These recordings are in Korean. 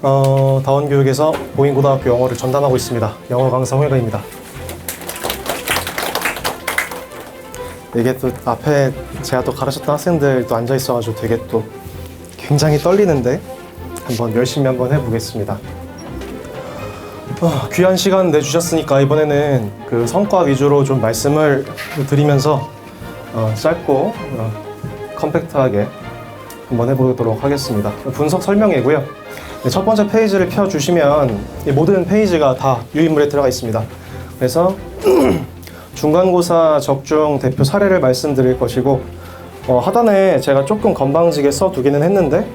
다원교육에서 보인고등학교 영어를 전담하고 있습니다. 영어 강사 홍혜건입니다. 이게 또 앞에 제가 또 가르쳤던 학생들 또 앉아 있어가지고 되게 또 굉장히 떨리는데 한번 열심히 한번 해보겠습니다. 귀한 시간 내주셨으니까 이번에는 그 성과 위주로 좀 말씀을 드리면서 짧고 컴팩트하게 한번 해보도록 하겠습니다. 분석 설명이고요. 첫 번째 페이지를 펴주시면 이 모든 페이지가 다 유인물에 들어가 있습니다. 그래서 중간고사 적중 대표 사례를 말씀드릴 것이고 하단에 제가 조금 건방지게 써두기는 했는데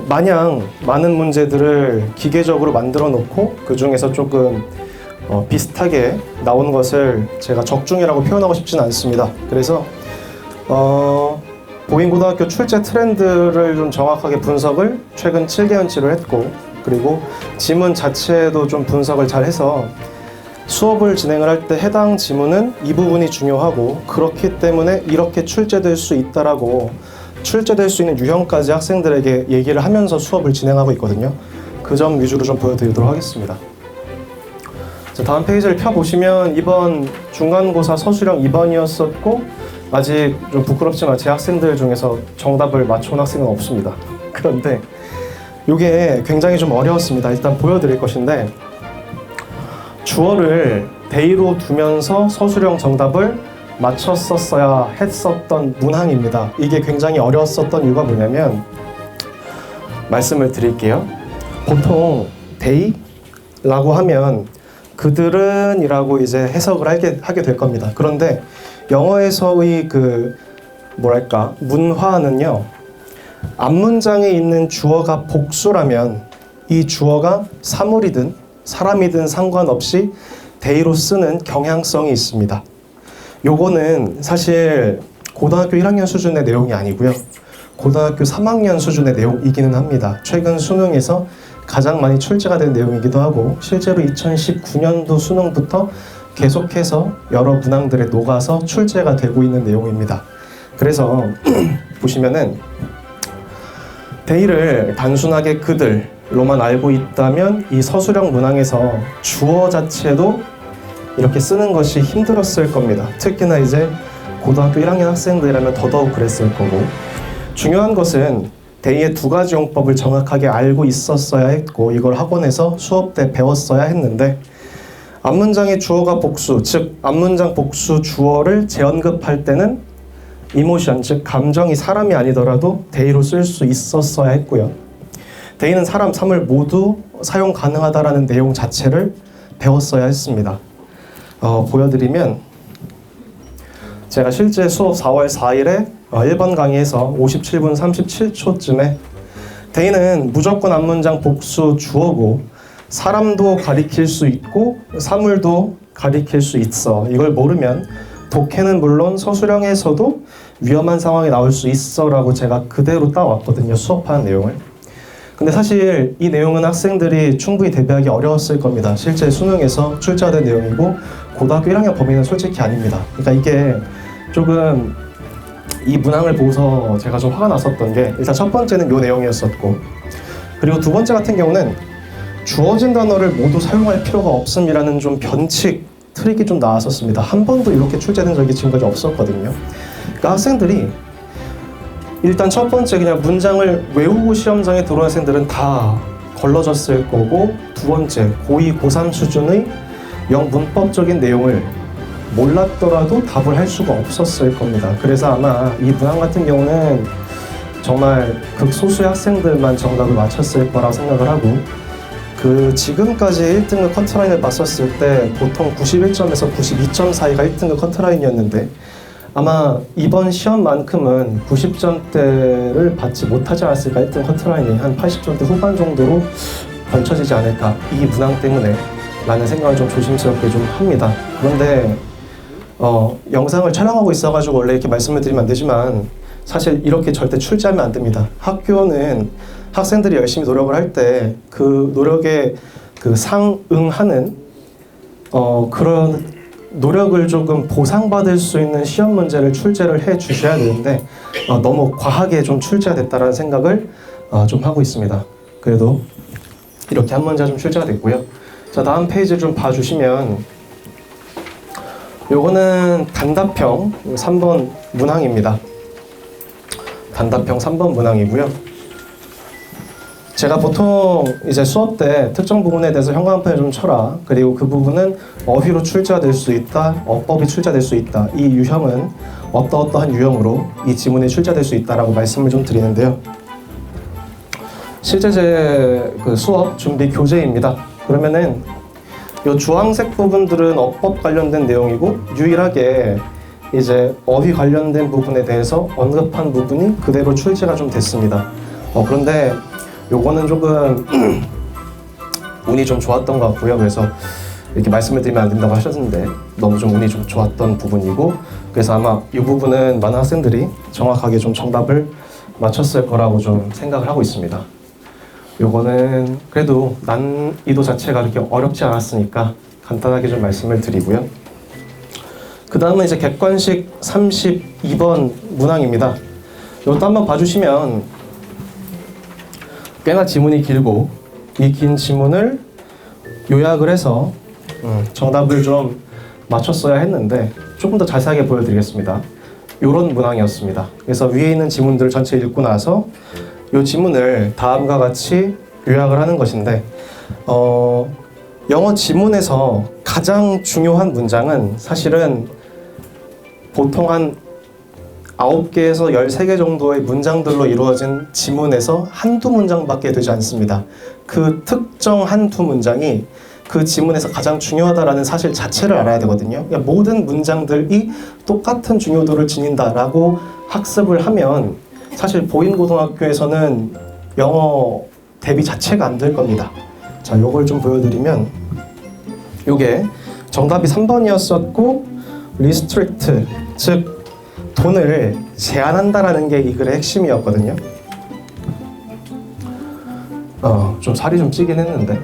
마냥 많은 문제들을 기계적으로 만들어 놓고 그 중에서 조금 비슷하게 나오는 것을 제가 적중이라고 표현하고 싶지는 않습니다. 그래서 보인고등학교 출제 트렌드를 좀 정확하게 분석을 최근 7개년치로 했고, 그리고 지문 자체도 좀 분석을 잘 해서 수업을 진행을 할 때 해당 지문은 이 부분이 중요하고 그렇기 때문에 이렇게 출제될 수 있다라고 출제될 수 있는 유형까지 학생들에게 얘기를 하면서 수업을 진행하고 있거든요. 그 점 위주로 좀 보여드리도록 하겠습니다. 자, 다음 페이지를 펴보시면 이번 중간고사 서술형 2번이었었고 아직 좀 부끄럽지만 제 학생들 중에서 정답을 맞춰온 학생은 없습니다. 그런데 이게 굉장히 좀 어려웠습니다. 일단 보여드릴 것인데 주어를 대의로 두면서 서술형 정답을 맞췄었어야 했었던 문항입니다. 이게 굉장히 어려웠었던 이유가 뭐냐면 말씀을 드릴게요. 보통 대의라고 하면 그들은 이라고 이제 해석을 하게 될 겁니다. 그런데 영어에서의 문화는요, 앞문장에 있는 주어가 복수라면 이 주어가 사물이든 사람이든 상관없이 대의로 쓰는 경향성이 있습니다. 요거는 사실 고등학교 1학년 수준의 내용이 아니고요. 고등학교 3학년 수준의 내용이기는 합니다. 최근 수능에서 가장 많이 출제가 된 내용이기도 하고 실제로 2019년도 수능부터 계속해서 여러 문항들에 녹아서 출제가 되고 있는 내용입니다. 그래서 보시면은 대의를 단순하게 그들로만 알고 있다면 이 서술형 문항에서 주어 자체도 이렇게 쓰는 것이 힘들었을 겁니다. 특히나 이제 고등학교 1학년 학생들이라면 더더욱 그랬을 거고, 중요한 것은 대의의 두 가지 용법을 정확하게 알고 있었어야 했고 이걸 학원에서 수업 때 배웠어야 했는데 앞문장의 주어가 복수, 즉 앞문장 복수 주어를 재언급할 때는 이모션, 즉 감정이 사람이 아니더라도 대의로 쓸 수 있었어야 했고요. 대의는 사람, 사물 모두 사용 가능하다라는 내용 자체를 배웠어야 했습니다. 보여드리면 제가 실제 수업 4월 4일에 1번 강의에서 57분 37초쯤에 대의는 무조건 앞문장 복수 주어고 사람도 가리킬 수 있고 사물도 가리킬 수 있어. 이걸 모르면 독해는 물론 서술형에서도 위험한 상황이 나올 수 있어 라고 제가 그대로 따왔거든요. 수업하는 내용을. 근데 사실 이 내용은 학생들이 충분히 대비하기 어려웠을 겁니다. 실제 수능에서 출제된 내용이고 고등학교 1학년 범위는 솔직히 아닙니다. 그러니까 이게 조금 이 문항을 보고서 제가 좀 화가 났었던 게 일단 첫 번째는 이 내용이었었고, 그리고 두 번째 같은 경우는 주어진 단어를 모두 사용할 필요가 없음이라는 좀 변칙, 트릭이 좀 나왔었습니다. 한 번도 이렇게 출제된 적이 지금까지 없었거든요. 그러니까 학생들이 일단 첫 번째 그냥 문장을 외우고 시험장에 들어온 학생들은 다 걸러졌을 거고, 두 번째 고2, 고3 수준의 영문법적인 내용을 몰랐더라도 답을 할 수가 없었을 겁니다. 그래서 아마 이 문항 같은 경우는 정말 극소수의 학생들만 정답을 맞췄을 거라고 생각을 하고, 지금까지 1등급 커트라인을 봤었을 때 보통 91점에서 92점 사이가 1등급 커트라인이었는데 아마 이번 시험만큼은 90점대를 받지 못하지 않았을까. 1등 커트라인이 한 80점대 후반 정도로 걸쳐지지 않을까, 이 문항 때문에 라는 생각을 좀 조심스럽게 좀 합니다. 그런데 영상을 촬영하고 있어가지고 원래 이렇게 말씀을 드리면 안 되지만 사실 이렇게 절대 출제하면 안 됩니다. 학교는 학생들이 열심히 노력을 할 때 그 노력에 상응하는 그런 노력을 조금 보상받을 수 있는 시험 문제를 출제를 해 주셔야 되는데 너무 과하게 좀 출제가 됐다라는 생각을 좀 하고 있습니다. 그래도 이렇게 한 문제가 좀 출제가 됐고요. 자, 다음 페이지 좀 봐주시면 요거는 단답형 3번 문항입니다. 단답형 3번 문항이고요. 제가 보통 이제 수업 때 특정 부분에 대해서 현관편을 좀 쳐라. 그리고 그 부분은 어휘로 출제가 될 수 있다. 어법이 출제될 수 있다. 이 유형은 어떠어떠한 유형으로 이 지문이 출제될 수 있다라고 말씀을 좀 드리는데요. 실제 제 그 수업 준비 교재입니다. 그러면은 이 주황색 부분들은 어법 관련된 내용이고 유일하게 이제 어휘 관련된 부분에 대해서 언급한 부분이 그대로 출제가 좀 됐습니다. 그런데 요거는 조금 운이 좀 좋았던 것 같고요. 그래서 이렇게 말씀을 드리면 안 된다고 하셨는데 너무 좀 운이 좀 좋았던 부분이고, 그래서 아마 이 부분은 많은 학생들이 정확하게 좀 정답을 맞췄을 거라고 좀 생각을 하고 있습니다. 요거는 그래도 난이도 자체가 그렇게 어렵지 않았으니까 간단하게 좀 말씀을 드리고요. 그 다음은 이제 객관식 32번 문항입니다. 이것도 한번 봐주시면 꽤나 지문이 길고 이 긴 지문을 요약을 해서 정답을 좀 맞췄어야 했는데 조금 더 자세하게 보여드리겠습니다. 이런 문항이었습니다. 그래서 위에 있는 지문들을 전체 읽고 나서 이 지문을 다음과 같이 요약을 하는 것인데 영어 지문에서 가장 중요한 문장은 사실은 보통 한 9개에서 13개 정도의 문장들로 이루어진 지문에서 한두 문장밖에 되지 않습니다. 그 특정 한두 문장이 그 지문에서 가장 중요하다라는 사실 자체를 알아야 되거든요. 그러니까 모든 문장들이 똑같은 중요도를 지닌다라고 학습을 하면 사실 보인고등학교에서는 영어 대비 자체가 안 될 겁니다. 자, 요걸 좀 보여드리면 요게 정답이 3번이었었고 restrict, 즉 돈을 제한한다라는 게 이 글의 핵심이었거든요. 좀 살이 좀 찌긴 했는데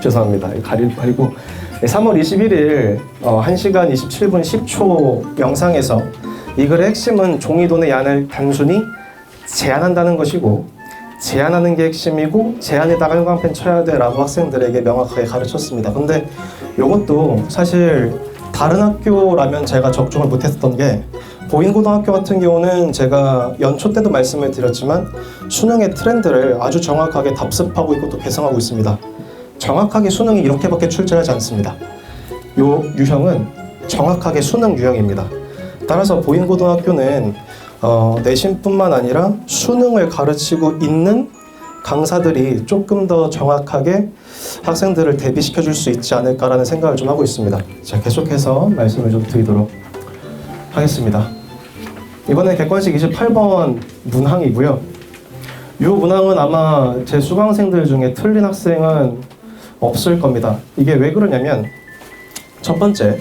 죄송합니다. 가리고 3월 21일 1시간 27분 10초 영상에서 이 글의 핵심은 종이돈의 양을 단순히 제한한다는 것이고, 제한하는 게 핵심이고 제한에다가 형광펜 쳐야 돼 라고 학생들에게 명확하게 가르쳤습니다. 근데 이것도 사실 다른 학교라면 제가 적중을 못했던 게, 보인고등학교 같은 경우는 제가 연초 때도 말씀을 드렸지만 수능의 트렌드를 아주 정확하게 답습하고 있고 또 개성하고 있습니다. 정확하게 수능이 이렇게밖에 출제하지 않습니다. 요 유형은 정확하게 수능 유형입니다. 따라서 보인고등학교는 내신뿐만 아니라 수능을 가르치고 있는 강사들이 조금 더 정확하게 학생들을 대비시켜 줄 수 있지 않을까라는 생각을 좀 하고 있습니다. 자, 계속해서 말씀을 좀 드리도록 하겠습니다. 이번에 객관식 28번 문항이고요. 이 문항은 아마 제 수강생들 중에 틀린 학생은 없을 겁니다. 이게 왜 그러냐면, 첫 번째,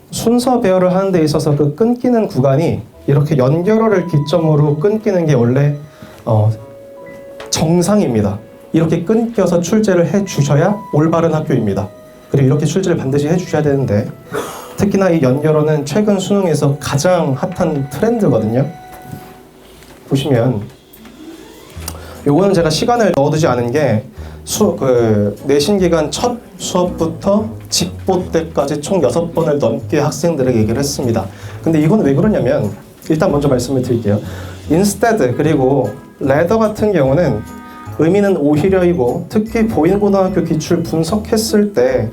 순서 배열을 하는 데 있어서 그 끊기는 구간이 이렇게 연결어를 기점으로 끊기는 게 원래 정상입니다. 이렇게 끊겨서 출제를 해 주셔야 올바른 학교입니다. 그리고 이렇게 출제를 반드시 해 주셔야 되는데, 특히나 이 연결어는 최근 수능에서 가장 핫한 트렌드거든요. 보시면 요거는 제가 시간을 넣어두지 않은 게 내신 기간 첫 수업부터 직보 때까지 총 6번을 넘게 학생들에게 얘기를 했습니다. 근데 이건 왜 그러냐면, 일단 먼저 말씀을 드릴게요. instead 그리고 rather 같은 경우는 의미는 오히려이고, 특히 보인고등학교 기출 분석했을 때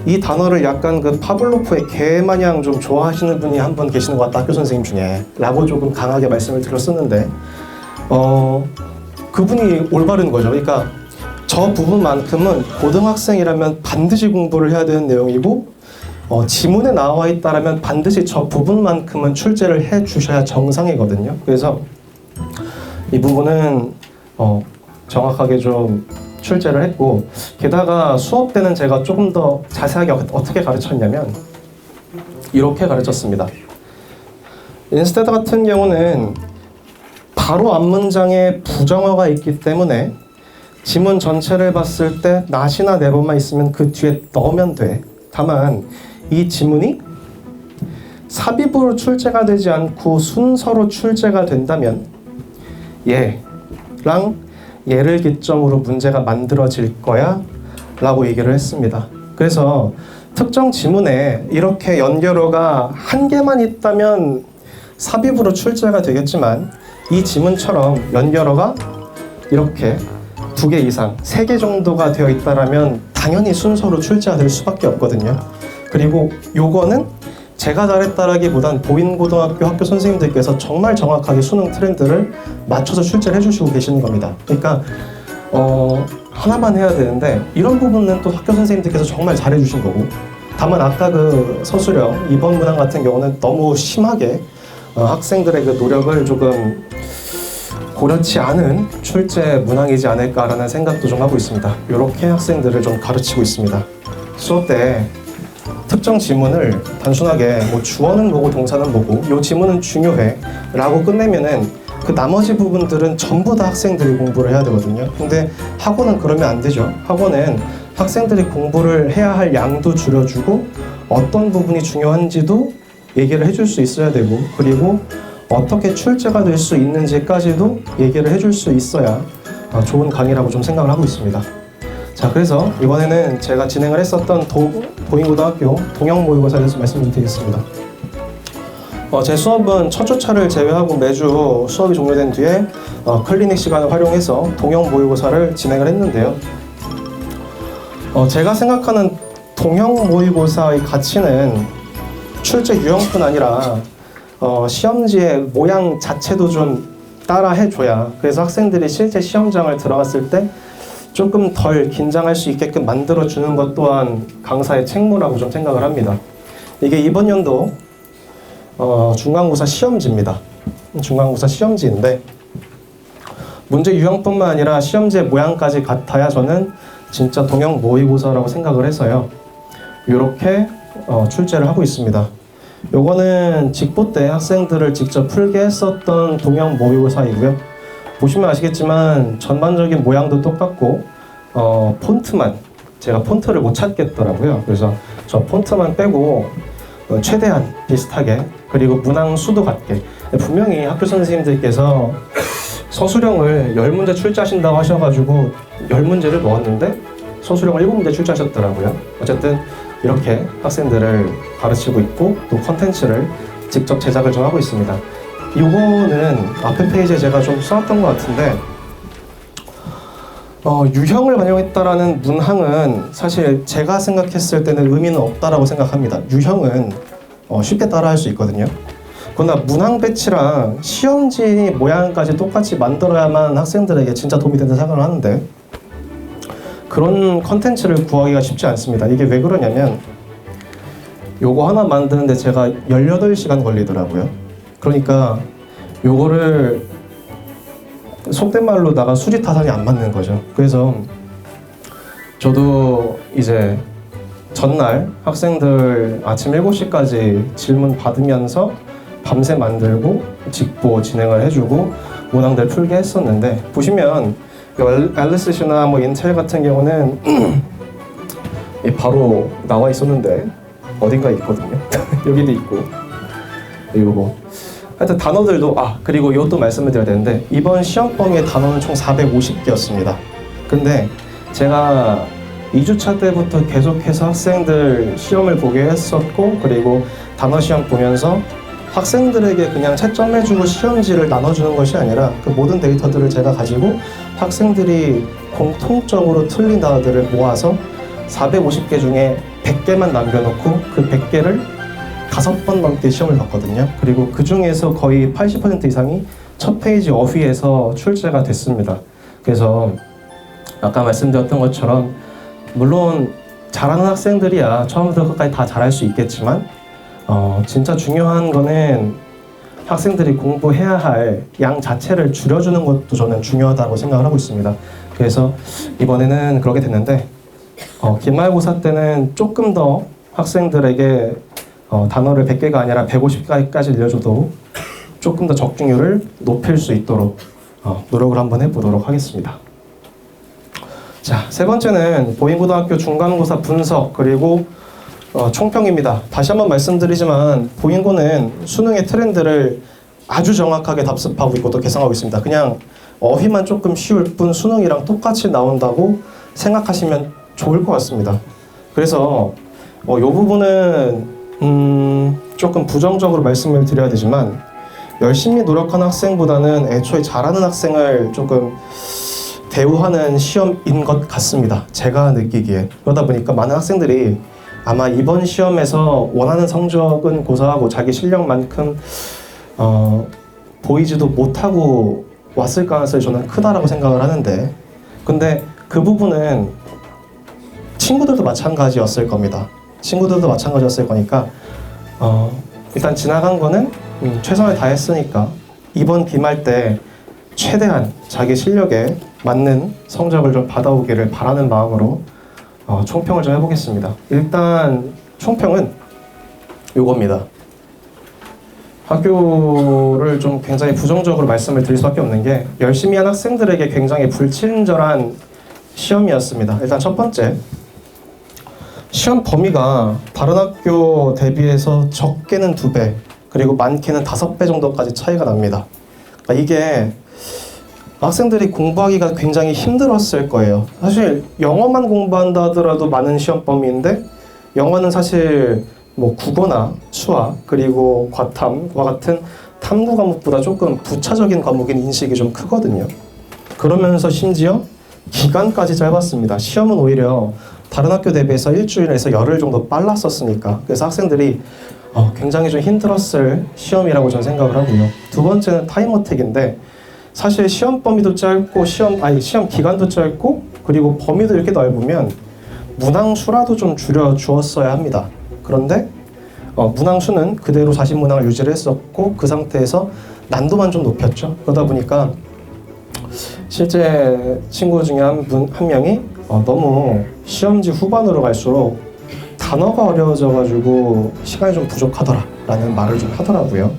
이 단어를 약간 그 파블로프의 개 마냥 좀 좋아하시는 분이 한 분 계시는 것 같다, 학교 선생님 중에 라고 조금 강하게 말씀을 드렸었는데, 그분이 올바른 거죠. 그러니까 저 부분만큼은 고등학생이라면 반드시 공부를 해야 되는 내용이고, 지문에 나와 있다라면 반드시 저 부분만큼은 출제를 해 주셔야 정상이거든요. 그래서 이 부분은 정확하게 좀 출제를 했고, 게다가 수업 때는 제가 조금 더 자세하게 어떻게 가르쳤냐면 이렇게 가르쳤습니다. instead 같은 경우는 바로 앞 문장에 부정어가 있기 때문에 지문 전체를 봤을 때 not이나 never만 있으면 그 뒤에 넣으면 돼. 다만 이 지문이 삽입으로 출제가 되지 않고 순서로 출제가 된다면 얘를 기점으로 문제가 만들어질 거야 라고 얘기를 했습니다. 그래서 특정 지문에 이렇게 연결어가 한 개만 있다면 삽입으로 출제가 되겠지만 이 지문처럼 연결어가 이렇게 2개 이상, 3개 정도가 되어 있다면 당연히 순서로 출제가 될 수밖에 없거든요. 그리고 요거는 제가 잘했다라기보단 보인고등학교 학교 선생님들께서 정말 정확하게 수능 트렌드를 맞춰서 출제를 해주시고 계시는 겁니다. 그러니까 하나만 해야 되는데 이런 부분은 또 학교 선생님들께서 정말 잘해주신 거고, 다만 아까 그 서술형 2번 문항 같은 경우는 너무 심하게 학생들의 그 노력을 조금 고려치 않은 출제 문항이지 않을까라는 생각도 좀 하고 있습니다. 이렇게 학생들을 좀 가르치고 있습니다. 수업 때 특정 지문을 단순하게 뭐 주어는 뭐고 동사는 뭐고 이 지문은 중요해 라고 끝내면은 그 나머지 부분들은 전부 다 학생들이 공부를 해야 되거든요. 근데 학원은 그러면 안 되죠. 학원은 학생들이 공부를 해야 할 양도 줄여주고 어떤 부분이 중요한지도 얘기를 해줄 수 있어야 되고, 그리고 어떻게 출제가 될 수 있는지까지도 얘기를 해줄 수 있어야 좋은 강의라고 좀 생각을 하고 있습니다. 자, 그래서 이번에는 제가 진행을 했었던 보인고등학교 동형 모의고사에 대해서 말씀 좀 드리겠습니다. 제 수업은 첫 주차를 제외하고 매주 수업이 종료된 뒤에 클리닉 시간을 활용해서 동형 모의고사를 진행을 했는데요. 제가 생각하는 동형 모의고사의 가치는 출제 유형뿐 아니라 시험지의 모양 자체도 좀 따라 해줘야, 그래서 학생들이 실제 시험장을 들어갔을 때 조금 덜 긴장할 수 있게끔 만들어주는 것 또한 강사의 책무라고 좀 생각을 합니다. 이게 이번 연도 중간고사 시험지입니다. 중간고사 시험지인데 문제 유형뿐만 아니라 시험지의 모양까지 같아야 저는 진짜 동형 모의고사라고 생각을 해서요. 이렇게 출제를 하고 있습니다. 요거는 직보 때 학생들을 직접 풀게 했었던 동형 모의고사이고요. 보시면 아시겠지만 전반적인 모양도 똑같고 폰트만, 제가 폰트를 못 찾겠더라고요. 그래서 저 폰트만 빼고 최대한 비슷하게, 그리고 문항 수도 같게. 분명히 학교 선생님들께서 서술형을 10문제 출제하신다고 하셔가지고 10문제를 넣었는데 서술형을 7문제 출제하셨더라고요. 어쨌든 이렇게 학생들을 가르치고 있고 또 컨텐츠를 직접 제작을 좀 하고 있습니다. 이거는 앞에 페이지에 제가 좀 써놨던 것 같은데 유형을 반영했다라는 문항은 사실 제가 생각했을 때는 의미는 없다라고 생각합니다. 유형은 쉽게 따라할 수 있거든요. 그러나 문항 배치랑 시험지 모양까지 똑같이 만들어야만 학생들에게 진짜 도움이 된다고 생각을 하는데 그런 컨텐츠를 구하기가 쉽지 않습니다. 이게 왜 그러냐면 요거 하나 만드는데 제가 18시간 걸리더라고요. 그러니까 요거를 속된 말로 나가 수리타산이 안 맞는 거죠. 그래서 저도 이제 전날 학생들 아침 7시까지 질문 받으면서 밤새 만들고 직보 진행을 해주고 문항들 풀게 했었는데, 보시면 앨리스시나 뭐 인텔 같은 경우는 바로 나와 있었는데 어딘가에 있거든요. 여기도 있고, 그리고 뭐 하여튼 단어들도, 그리고 이것도 말씀을 드려야 되는데 이번 시험 범위의 단어는 총 450개였습니다. 근데 제가 2주차 때부터 계속해서 학생들 시험을 보게 했었고, 그리고 단어 시험 보면서 학생들에게 그냥 채점해주고 시험지를 나눠주는 것이 아니라 그 모든 데이터들을 제가 가지고 학생들이 공통적으로 틀린 단어들을 모아서 450개 중에 100개만 남겨놓고 그 100개를 5번 넘게 시험을 봤거든요. 그리고 그 중에서 거의 80% 이상이 첫 페이지 어휘에서 출제가 됐습니다. 그래서 아까 말씀드렸던 것처럼 물론 잘하는 학생들이야 처음부터 끝까지 다 잘할 수 있겠지만 진짜 중요한 거는 학생들이 공부해야 할 양 자체를 줄여주는 것도 저는 중요하다고 생각을 하고 있습니다. 그래서 이번에는 그렇게 됐는데 기말고사 때는 조금 더 학생들에게 단어를 100개가 아니라 150개까지 늘려줘도 조금 더 적중률을 높일 수 있도록 노력을 한번 해보도록 하겠습니다. 자, 세 번째는 보인고등학교 중간고사 분석 그리고 총평입니다. 다시 한번 말씀드리지만 보인고는 수능의 트렌드를 아주 정확하게 답습하고 있고 또 개성하고 있습니다. 그냥 어휘만 조금 쉬울 뿐 수능이랑 똑같이 나온다고 생각하시면 좋을 것 같습니다. 그래서 이 부분은 조금 부정적으로 말씀을 드려야 되지만 열심히 노력하는 학생보다는 애초에 잘하는 학생을 조금 대우하는 시험인 것 같습니다. 제가 느끼기에. 그러다 보니까 많은 학생들이 아마 이번 시험에서 원하는 성적은 고사하고 자기 실력만큼 보이지도 못하고 왔을 가능성이 저는 크다라고 생각을 하는데, 근데 그 부분은 친구들도 마찬가지였을 겁니다. 친구들도 마찬가지였을 거니까 일단 지나간 거는 최선을 다했으니까 이번 기말 때 최대한 자기 실력에 맞는 성적을 좀 받아오기를 바라는 마음으로 총평을 좀 해보겠습니다. 일단 총평은 요겁니다. 학교를 좀 굉장히 부정적으로 말씀을 드릴 수밖에 없는 게 열심히 한 학생들에게 굉장히 불친절한 시험이었습니다. 일단 첫 번째, 시험 범위가 다른 학교 대비해서 적게는 2배, 그리고 많게는 5배 정도까지 차이가 납니다. 그러니까 이게 학생들이 공부하기가 굉장히 힘들었을 거예요. 사실 영어만 공부한다 하더라도 많은 시험 범위인데 영어는 사실 뭐 국어나 수학 그리고 과탐과 같은 탐구 과목보다 조금 부차적인 과목인 인식이 좀 크거든요. 그러면서 심지어 기간까지 짧았습니다. 시험은 오히려 다른 학교 대비해서 일주일에서 열흘 정도 빨랐었으니까. 그래서 학생들이 굉장히 좀 힘들었을 시험이라고 저는 생각을 하고요. 두 번째는 타임어택인데 사실 시험 범위도 짧고 시험 기간도 짧고 그리고 범위도 이렇게 넓으면 문항수라도 좀 줄여 주었어야 합니다. 그런데 문항수는 그대로 40문항을 유지를 했었고 그 상태에서 난도만 좀 높였죠. 그러다 보니까 실제 친구 중에 한 명이 너무 시험지 후반으로 갈수록 단어가 어려워져가지고 시간이 좀 부족하더라라는 말을 좀 하더라고요.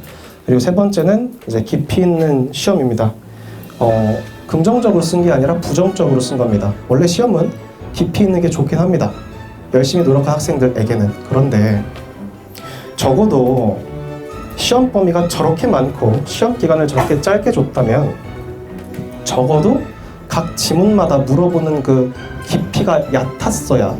그리고 세 번째는 이제 깊이 있는 시험입니다. 긍정적으로 쓴 게 아니라 부정적으로 쓴 겁니다. 원래 시험은 깊이 있는 게 좋긴 합니다. 열심히 노력한 학생들에게는. 그런데 적어도 시험 범위가 저렇게 많고 시험 기간을 저렇게 짧게 줬다면 적어도 각 지문마다 물어보는 그 깊이가 얕았어야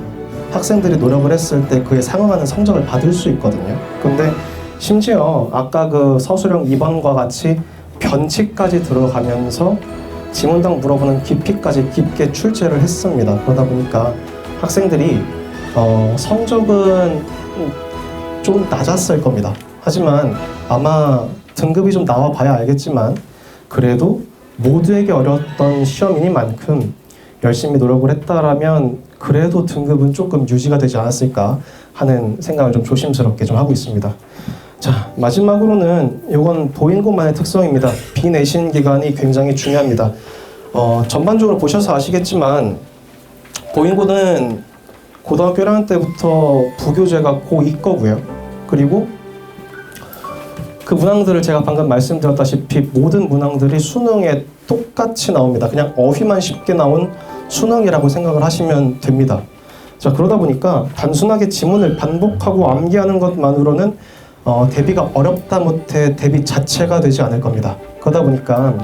학생들이 노력을 했을 때 그에 상응하는 성적을 받을 수 있거든요. 근데 심지어 아까 그 서술형 2번과 같이 변칙까지 들어가면서 지문당 물어보는 깊이까지 깊게 출제를 했습니다. 그러다 보니까 학생들이 성적은 좀 낮았을 겁니다. 하지만 아마 등급이 좀 나와 봐야 알겠지만 그래도 모두에게 어려웠던 시험이니만큼 열심히 노력을 했다라면 그래도 등급은 조금 유지가 되지 않았을까 하는 생각을 좀 조심스럽게 좀 하고 있습니다. 자, 마지막으로는 이건 보인고만의 특성입니다. 비내신 기간이 굉장히 중요합니다. 전반적으로 보셔서 아시겠지만 보인고는 고등학교 1학년 때부터 부교재가 고2 거고요. 그리고 그 문항들을 제가 방금 말씀드렸다시피 모든 문항들이 수능에 똑같이 나옵니다. 그냥 어휘만 쉽게 나온 수능이라고 생각을 하시면 됩니다. 자, 그러다 보니까 단순하게 지문을 반복하고 암기하는 것만으로는 대비가 어렵다 못해 대비 자체가 되지 않을 겁니다. 그러다 보니까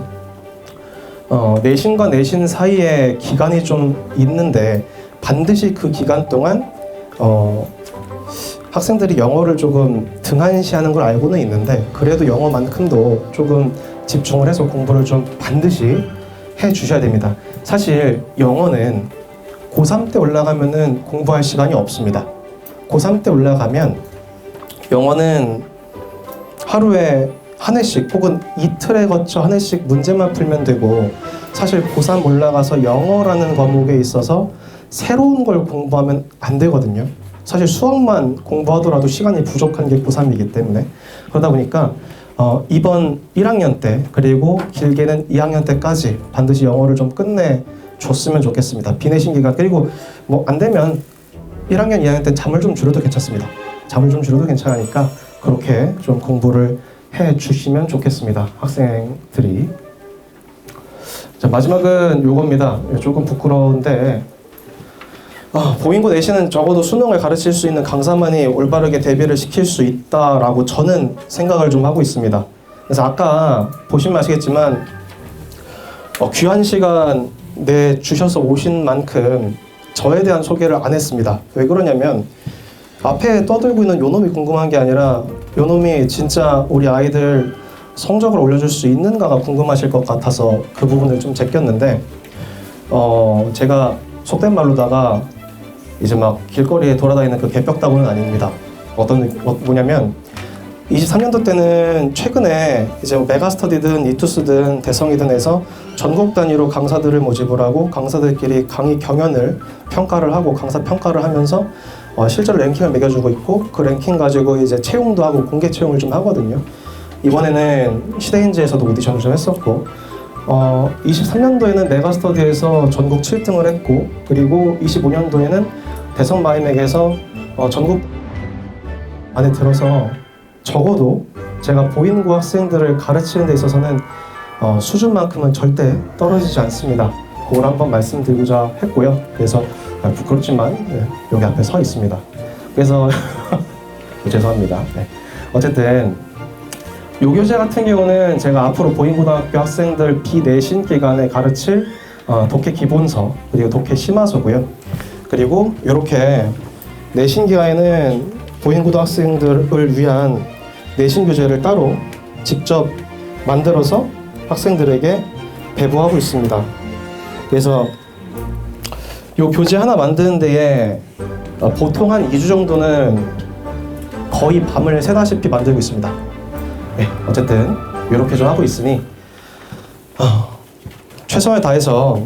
내신과 내신 사이에 기간이 좀 있는데 반드시 그 기간 동안 학생들이 영어를 조금 등한시하는 걸 알고는 있는데 그래도 영어만큼도 조금 집중을 해서 공부를 좀 반드시 해 주셔야 됩니다. 사실 영어는 고3 때 올라가면은 공부할 시간이 없습니다. 고3 때 올라가면 영어는 하루에 한 회씩 혹은 이틀에 거쳐 한 회씩 문제만 풀면 되고 사실 고3 올라가서 영어라는 과목에 있어서 새로운 걸 공부하면 안 되거든요. 사실 수학만 공부하더라도 시간이 부족한 게 고3이기 때문에 그러다 보니까 이번 1학년 때 그리고 길게는 2학년 때까지 반드시 영어를 좀 끝내줬으면 좋겠습니다. 비내신 기간 그리고 뭐 안 되면 1학년, 2학년 때 잠을 좀 줄여도 괜찮습니다. 잠을 좀 줄여도 괜찮으니까 그렇게 좀 공부를 해주시면 좋겠습니다. 학생들이. 자, 마지막은 요겁니다. 조금 부끄러운데 보인고 내신은 적어도 수능을 가르칠 수 있는 강사만이 올바르게 대비를 시킬 수 있다라고 저는 생각을 좀 하고 있습니다. 그래서 아까 보시면 아시겠지만 귀한 시간 내주셔서 오신 만큼 저에 대한 소개를 안 했습니다. 왜 그러냐면 앞에 떠들고 있는 요놈이 궁금한 게 아니라 요놈이 진짜 우리 아이들 성적을 올려줄 수 있는가가 궁금하실 것 같아서 그 부분을 좀 제꼈는데 제가 속된 말로다가 이제 막 길거리에 돌아다니는 그 개벽다구는 아닙니다. 뭐냐면 23년도 때는 최근에 이제 메가스터디든 이투스든 대성이든 해서 전국 단위로 강사들을 모집을 하고 강사들끼리 강의 경연을 평가를 하고 강사 평가를 하면서 실제로 랭킹을 매겨주고 있고 그 랭킹 가지고 이제 채용도 하고 공개 채용을 좀 하거든요. 이번에는 시대인지에서도 오디션을 좀 했었고 23년도에는 메가스터디에서 전국 7등을 했고 그리고 25년도에는 대성 마이맥에서 전국 안에 들어서 적어도 제가 보인고 학생들을 가르치는 데 있어서는 수준만큼은 절대 떨어지지 않습니다. 그걸 한번 말씀드리고자 했고요. 그래서 부끄럽지만 여기 앞에 서 있습니다. 그래서 죄송합니다. 네. 어쨌든 요 교재 같은 경우는 제가 앞으로 보인고등학교 학생들 비내신 기간에 가르칠 독해 기본서 그리고 독해 심화서고요. 그리고 이렇게 내신 기간에는 보인고등학생들을 위한 내신 교재를 따로 직접 만들어서 학생들에게 배부하고 있습니다. 그래서 이 교재 하나 만드는 데에 보통 한 2주 정도는 거의 밤을 새다시피 만들고 있습니다. 네, 어쨌든 이렇게 좀 하고 있으니 최선을 다해서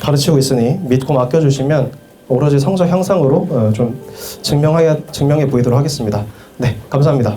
가르치고 있으니 믿고 맡겨주시면 오로지 성적 향상으로 좀 증명해 보이도록 하겠습니다. 네, 감사합니다.